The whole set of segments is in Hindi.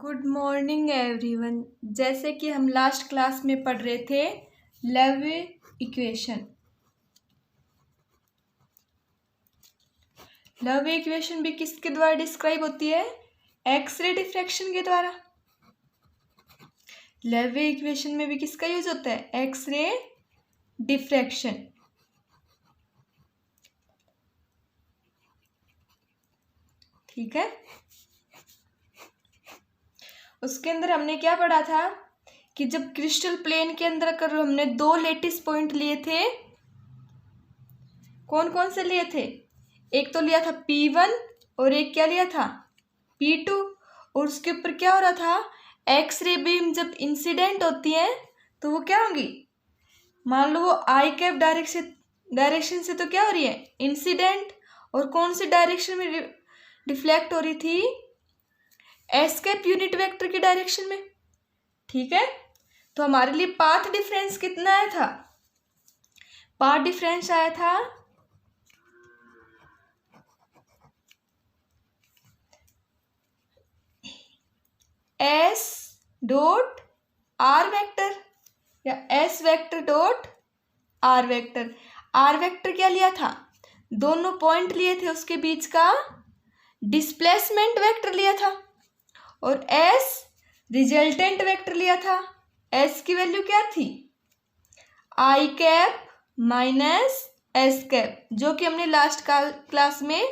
Good morning everyone. जैसे कि हम लास्ट क्लास में पढ़ रहे थे लैवे इक्वेशन। लैवे इक्वेशन भी किसके द्वारा डिस्क्राइब होती है? एक्सरे डिफ्रैक्शन के द्वारा। लैवे इक्वेशन में भी किसका यूज होता है? X ray diffraction. ठीक है, उसके अंदर हमने क्या पढ़ा था कि जब क्रिस्टल प्लेन के अंदर कर हमने दो लेटिस पॉइंट लिए थे। कौन कौन से लिए थे? एक तो लिया था P1 और एक क्या लिया था? P2। और उसके ऊपर क्या हो रहा था? एक्सरे बीम जब इंसिडेंट होती है तो वो क्या होगी? मान लो वो आई कैप डायरेक्शन से तो क्या हो रही है? इंसिडेंट। और कौन सी डायरेक्शन में डिफ्लेक्ट हो रही थी? एस कैप यूनिट वेक्टर की डायरेक्शन में। ठीक है, तो हमारे लिए पाथ डिफरेंस कितना आया था? पाथ डिफरेंस आया था एस डॉट आर वेक्टर या S vector dot R vector. R vector क्या लिया था? दोनों पॉइंट लिए थे, उसके बीच का डिस्प्लेसमेंट वेक्टर लिया था। और एस रिजल्टेंट वेक्टर लिया था। एस की वैल्यू क्या थी? आई कैप माइनस एस कैप, जो कि हमने लास्ट क्लास में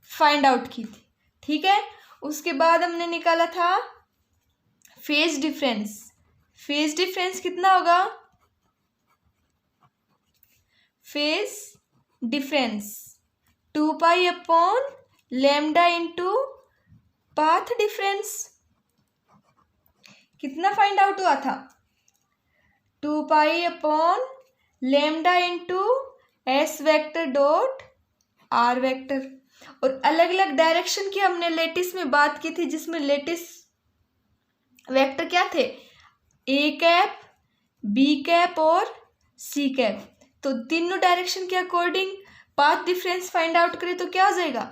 फाइंड आउट की थी। ठीक है, उसके बाद हमने निकाला था फेज डिफरेंस। फेज डिफरेंस कितना होगा? Phase difference 2 pi upon lambda into path difference. कितना फाइंड आउट हुआ था? 2 pi upon lambda into S vector dot R vector. और अलग अलग डायरेक्शन की हमने लेटिस में बात की थी, जिसमें लेटिस वेक्टर क्या थे? ए कैप, बी कैप और सी कैप। तो तीनों डायरेक्शन के according path difference find out करें तो क्या हो जाएगा?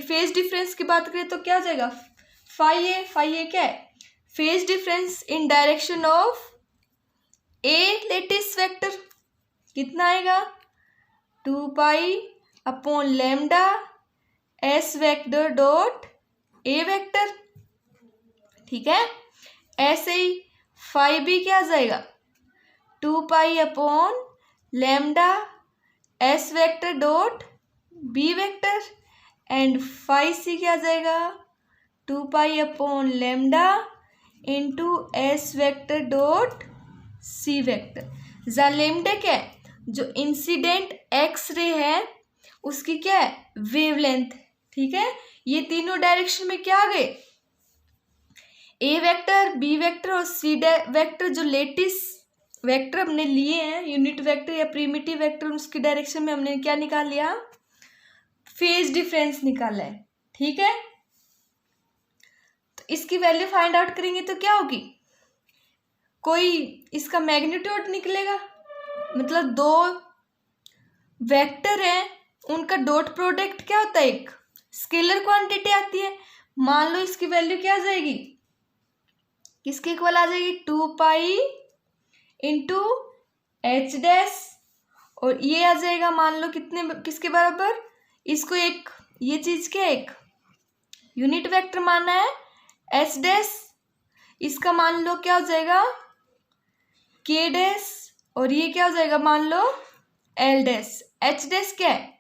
फेज डिफरेंस की बात करें तो क्या हो जाएगा? फाई ए क्या है? Phase difference in direction of a lattice vector कितना आएगा? 2 pi upon lambda S vector dot A vector. ठीक है, ऐसे ही फाई बी क्या आ जाएगा? 2 pi upon lambda S vector dot B vector. And phi C क्या आ जाएगा? 2 pi upon lambda into S vector dot C vector. जा लैम्डा क्या है? जो इंसिडेंट एक्स रे है उसकी क्या है? वेवलेंथ। ठीक है, ये तीनों डायरेक्शन में क्या आ गए? ए वेक्टर, बी वेक्टर और सी वेक्टर जो लेटिस वेक्टर हमने लिए हैं, यूनिट वेक्टर या प्रिमिटिव वेक्टर, उसकी डायरेक्शन में हमने क्या निकाल लिया? फेज डिफरेंस निकाला है। ठीक है, तो इसकी वैल्यू फाइंड आउट करेंगे तो क्या होगी? कोई इसका मैग्नीट्यूड निकलेगा, मतलब दो वेक्टर हैं उनका डॉट प्रोडक्ट क्या होता है? एक स्केलर क्वांटिटी आती है। मान लो इसकी वैल्यू क्या आ जाएगी? किसके इक्वल आ जाएगी? 2 पाई इंटू एच डैश। और ये आ जाएगा मान लो किसके बराबर? इसको एक ये चीज क्या, एक यूनिट वेक्टर मानना है, एच डैश। इसका मान लो क्या हो जाएगा? के डैश। और ये क्या हो जाएगा? मान लो एल डैश। एच डैश क्या है?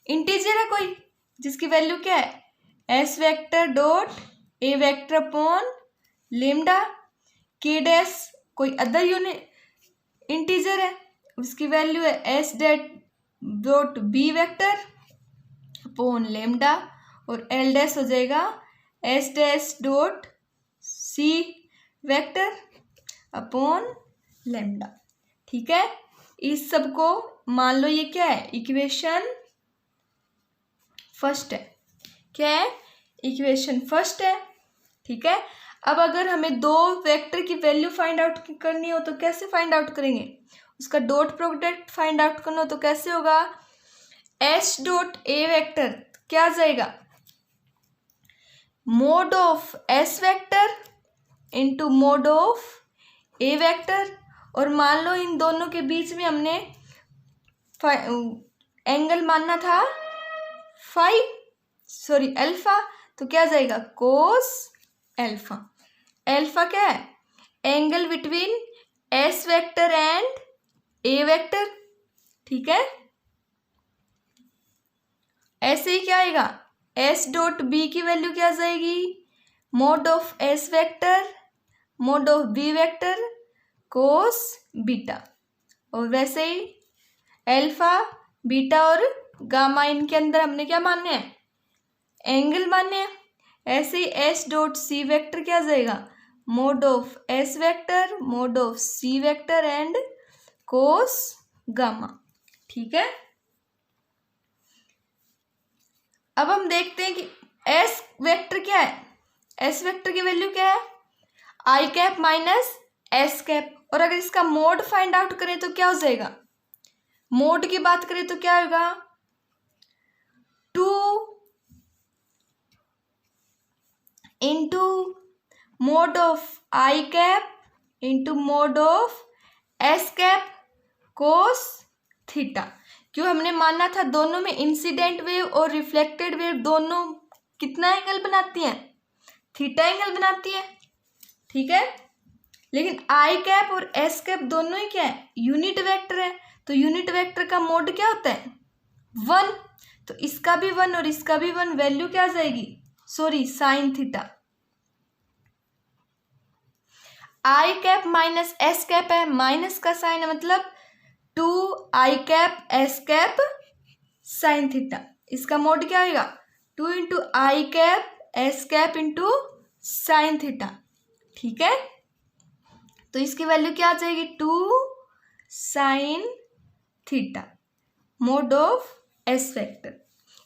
इंटीजर है कोई, जिसकी वैल्यू क्या है? S vector dot A vector upon lambda. के डैश कोई अदर यूनिट इंटीजर है, उसकी वैल्यू है S dot B vector upon lambda. और एल डैश हो जाएगा S dash dot C vector upon lambda. ठीक है, इस सब को मान लो ये क्या है? इक्वेशन फर्स्ट है। क्या है? इक्वेशन फर्स्ट है। ठीक है, अब अगर हमें दो वेक्टर की वैल्यू फाइंड आउट करनी हो तो कैसे फाइंड आउट करेंगे? उसका डॉट प्रोडक्ट फाइंड आउट करना हो तो कैसे होगा? एस डॉट ए वेक्टर क्या आ जाएगा? Mod of S vector into mode of A vector. और मान लो इन दोनों के बीच में हमने एंगल मानना था अल्फा, तो क्या जाएगा कोस अल्फा। अल्फा क्या है? Angle between S vector and A vector, ठीक है। ऐसे ही क्या आएगा, एस डॉट बी की वैल्यू क्या जाएगी, mod of S vector mod of B vector cos beta. और वैसे ही अल्फा बीटा और गामा इनके अंदर हमने क्या मानने हैं, एंगल मानने हैं। ऐसे ही एस डॉट सी वेक्टर क्या जाएगा, mod of S vector mod of C vector and cos gamma, ठीक है। अब हम देखते हैं कि एस वेक्टर क्या है। एस वेक्टर की वैल्यू क्या है, आई कैप माइनस एस कैप। और अगर इसका मोड फाइंड आउट करें तो क्या हो जाएगा, मोड की बात करें तो क्या होगा, 2 into mode of I cap into mode of S cap cos theta. क्यों, हमने माना था दोनों में इंसिडेंट वेव और रिफ्लेक्टेड वेव दोनों कितना एंगल बनाती हैं, थीटा एंगल बनाती है, ठीक है। लेकिन आई कैप और एस कैप दोनों ही क्या है, यूनिट वेक्टर है। तो यूनिट वेक्टर का मोड क्या होता है, 1। तो इसका भी 1 और इसका भी 1, वैल्यू क्या आ जाएगी, sine theta. I cap minus S cap है, माइनस का साइन है, मतलब 2 I cap S cap sine theta. इसका मोड क्या आएगा, 2 into I cap S cap into sine theta, ठीक है। तो इसकी वैल्यू क्या आ जाएगी, 2 sine theta mod of S vector.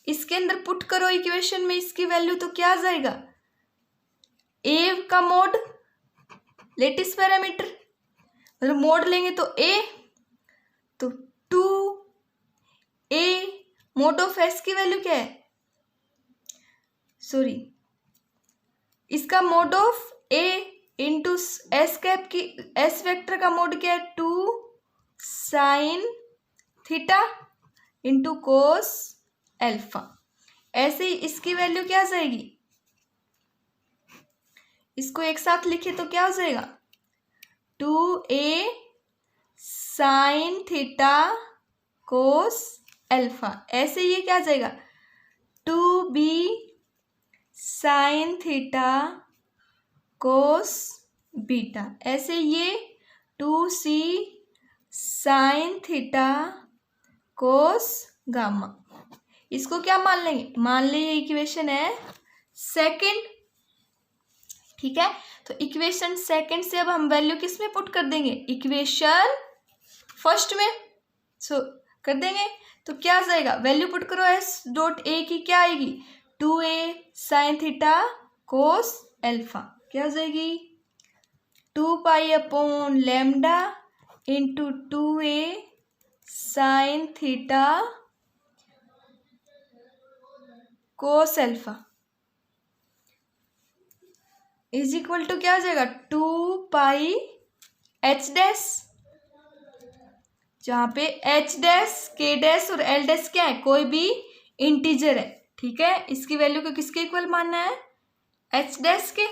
इसके अंदर पुट करो इक्वेशन में इसकी वैल्यू, तो क्या आ जाएगा, ए का मोड लेटिस पैरामीटर, मतलब मोड लेंगे तो ए, तो 2 ए मोड ऑफ एस की वैल्यू क्या है, इसका mode of A into S cap की, एस वेक्टर का मोड क्या है, 2 sine theta into cos alpha. ऐसे ही इसकी वैल्यू क्या आ जाएगी, इसको एक साथ लिखे तो क्या हो जाएगा, 2a sine theta cos alpha. ऐसे ये क्या आ जाएगा, 2b sine theta cos beta. ऐसे ये 2c sine theta cos gamma. इसको क्या मान लेंगे, मान लें ये इक्वेशन है सेकंड, ठीक है। तो इक्वेशन सेकंड से अब हम वैल्यू किस में पुट कर देंगे, इक्वेशन फर्स्ट में कर देंगे। तो क्या आ जाएगा, वैल्यू पुट करो, एस डॉट ए की क्या आएगी, 2a sine theta cos alpha, क्या हो जाएगी, 2 pi upon lambda into 2a sine theta cos alpha is equal to क्या हो जाएगा, 2 पाई एच डैश, जहाँ पे एच डैश के डैश और एल डैश क्या है, कोई भी इंटीजर है, ठीक है। इसकी वैल्यू को किसके इक्वल मानना है, एच डैश के।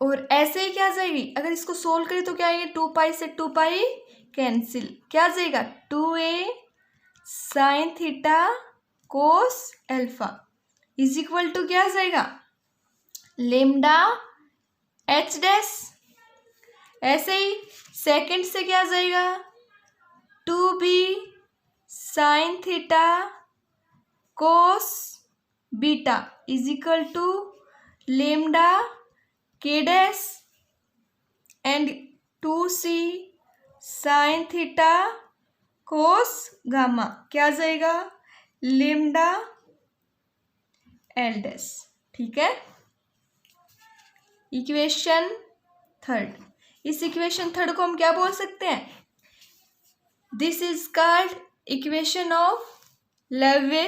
और ऐसे ही क्या आ जाएगी, अगर इसको सोल्व करें तो क्या आएगी, 2 पाई से 2 पाई कैंसिल, क्या आ जाएगा, 2a sine theta cos alpha is equal to क्या आ जाएगा, लेम्डा एच डैश। ऐसे ही सेकंड से क्या आ जाएगा, 2b sine theta cos beta is equal to lambda के dash and 2c sine theta cos gamma, क्या आ जाएगा, लेम्डा एल डैश, ठीक है। इक्वेशन थर्ड, इस इक्वेशन थर्ड को हम क्या बोल सकते हैं, this is called equation of Laue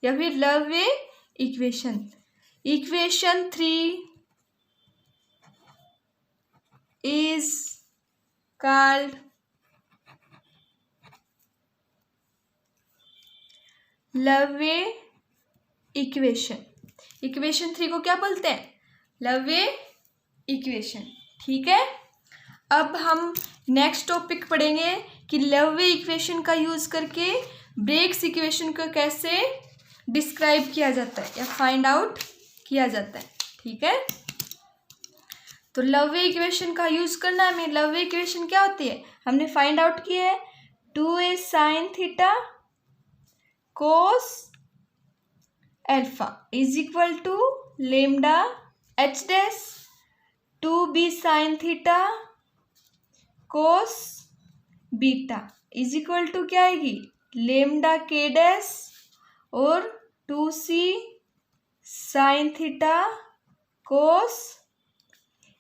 या फिर Laue equation. Equation 3 is called Laue equation. Equation 3 को क्या बोलते हैं? Laue equation. ठीक है, अब हम नेक्स्ट टॉपिक पढ़ेंगे कि लैवे इक्वेशन का यूज करके ब्रेग्स इक्वेशन को कैसे डिस्क्राइब किया जाता है या फाइंड आउट किया जाता है। ठीक है, तो लैवे इक्वेशन का यूज करना है। लैवे इक्वेशन क्या होती है हमने फाइंड आउट किया है, 2a sin theta cos alpha is equal to lambda H dash 2b sin theta cos beta is equal to क्या आएगी, लेमडा के डैश और 2c sin theta cos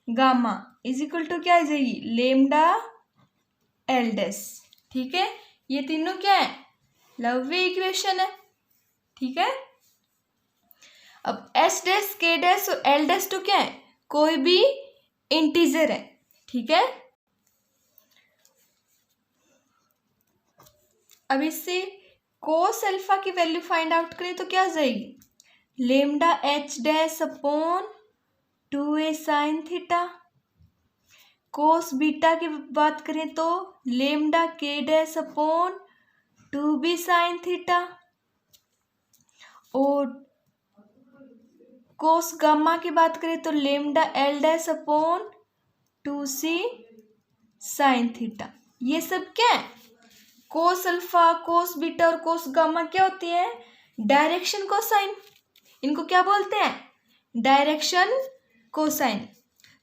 gamma is equal to क्या आ जाएगी, लेमडा एल डैश। ठीक है, ये तीनों क्या है, लैवे इक्वेशन है। ठीक है, अब एच डैश के डैश और एल डैश तो क्या है, कोई भी इंटीजर है। ठीक है, अब इससे कोस अल्फा की वैल्यू फाइंड आउट करें तो क्या आ जाएगी, lambda H dash upon 2a sin theta. Cos beta की बात करें तो lambda K dash upon 2b sin theta और कोस गामा की बात करें तो lambda L dash upon 2c sin theta. ये सब क्या है, कोस अल्फा, कोस बीटा और कोस गामा क्या होती है, डायरेक्शन कोसाइन। इनको क्या बोलते हैं, डायरेक्शन कोसाइन।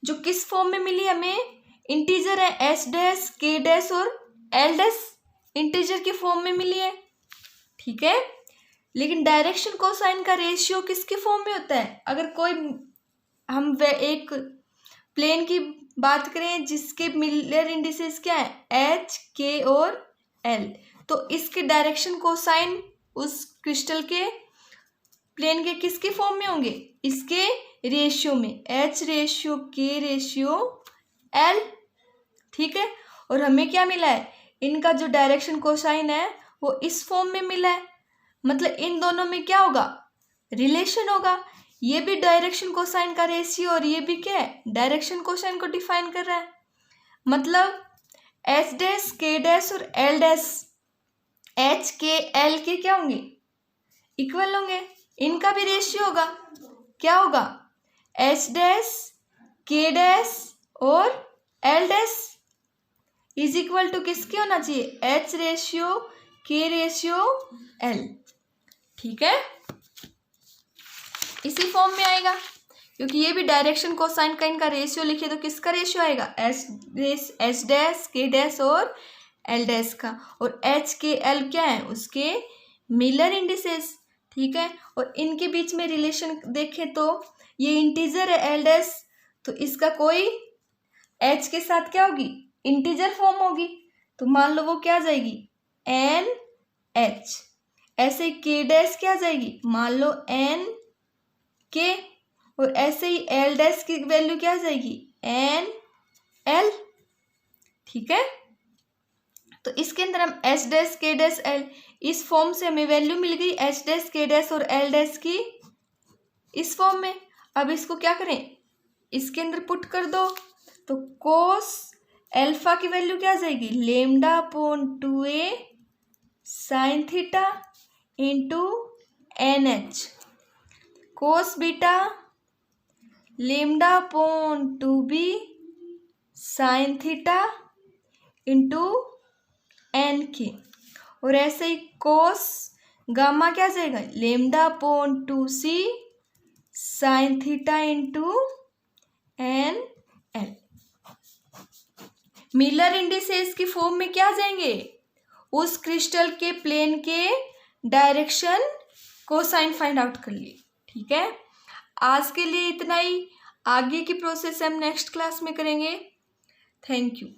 जो किस फॉर्म में मिली हमें, इंटीजर है, एच डैश के डैश और एल डैश इंटीजर की फॉर्म में मिली है। ठीक है, लेकिन डायरेक्शन कोसाइन का रेशियो किसकी फॉर्म में होता है, अगर कोई हम एक प्लेन की बात करें जिसके मिलर इंडिसेस क्या है, एच के और एल, तो इसके डायरेक्शन कोसाइन उस क्रिस्टल के प्लेन के किसके फॉर्म में होंगे, इसके रेशियो में, H ratio K ratio L. ठीक है, और हमें क्या मिला है, इनका जो डायरेक्शन कोसाइन है वो इस फॉर्म में मिला है। मतलब इन दोनों में क्या होगा, रिलेशन होगा। ये भी डायरेक्शन कोसाइन का रेशियो और ये भी क्या है, डायरेक्शन कोसाइन को डिफाइन कर रहा है। मतलब एच डैश के डैश और एल डैश, एच के एल के क्या होंगे, इक्वल होंगे। इनका भी रेशियो होगा, क्या होगा, एच डैश के डैश और L dash is equal to किसके होना चाहिए, H ratio K ratio L. ठीक है, इसी फॉर्म में आएगा क्योंकि ये भी डायरेक्शन कोसाइन का इनका रेशियो लिखे तो किसका रेशियो आएगा, एच डैश के डैश और एल डैश का। और एच के एल क्या है, उसके मिलर इंडिसेस। ठीक है, और इनके बीच में रिलेशन देखें तो ये इंटीजर है एल डैश, तो इसका कोई एच के साथ क्या होगी, इंटीजर फॉर्म होगी, तो मान लो वो क्या आ जाएगी, एन एच। ऐसे के डैश क्या आ जाएगी, मान लो एन के, और ऐसे ही एल डैश की वैल्यू क्या आ जाएगी, एन एल। ठीक है, तो इसके अंदर हम H dash K dash L, इस फॉर्म से हमें वैल्यू मिल गई एच डैश के डैश और एल डैश की इस फॉर्म में। अब इसको क्या करें, इसके अंदर पुट कर दो, तो कोस अल्फा की वैल्यू क्या आ जाएगी, lambda upon 2a sin theta into N H. Cos beta lambda upon 2b sin theta into N K. और ऐसे ही कोस गामा क्या जाएगा, lambda upon 2c sin theta into N L. Miller indices की फॉर्म में क्या जाएंगे, उस क्रिस्टल के प्लेन के डायरेक्शन कोसाइन फाइंड आउट कर लिए। ठीक है, आज के लिए इतना ही, आगे की प्रोसेस हम नेक्स्ट क्लास में करेंगे। Thank you.